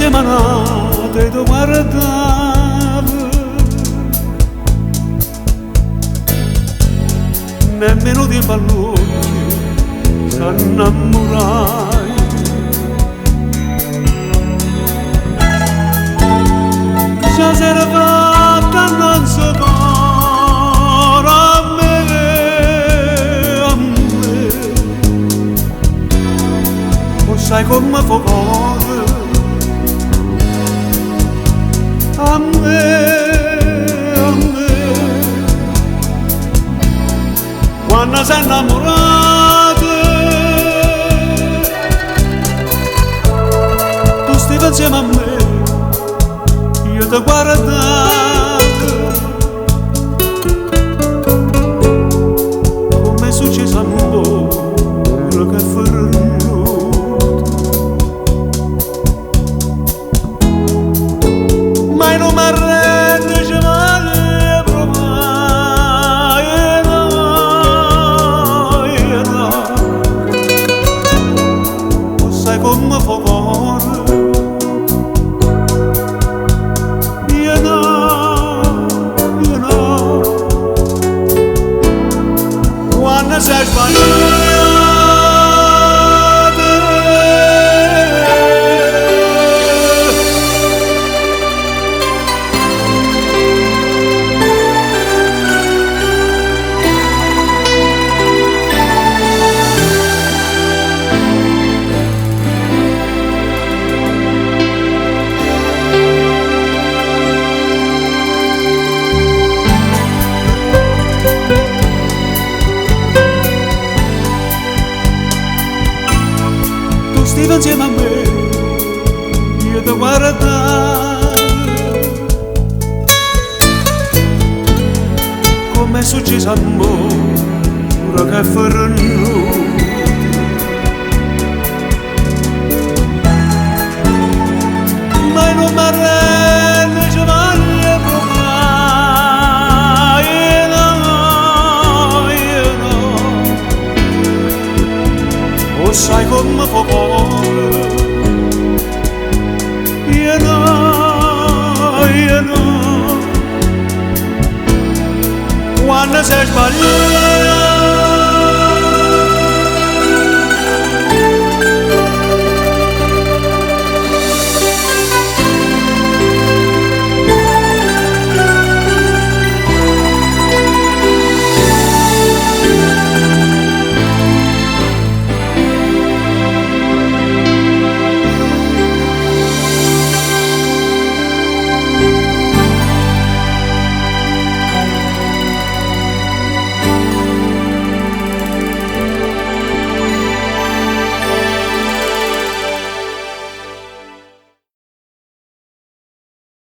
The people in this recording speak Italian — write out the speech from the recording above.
semanata e ti guardavo, nemmeno di ballotti s'innamorai. Se sera fatta non si para a me, o sai come fa cuore a me, quando sei innamorato, tu stai insieme a me, io ti guardavo, come è successo amore che ferruto, mai non mi arrendo, ci vale provare, no, o sai come fa cuore. Quando sei sbagliato, stai insieme a me, io ti guardavo, come è successo amore che è ferruto, mai non mi arrendo, ci voglio provare, no, o sai come fa cuore, io no, quando sei sbagliato.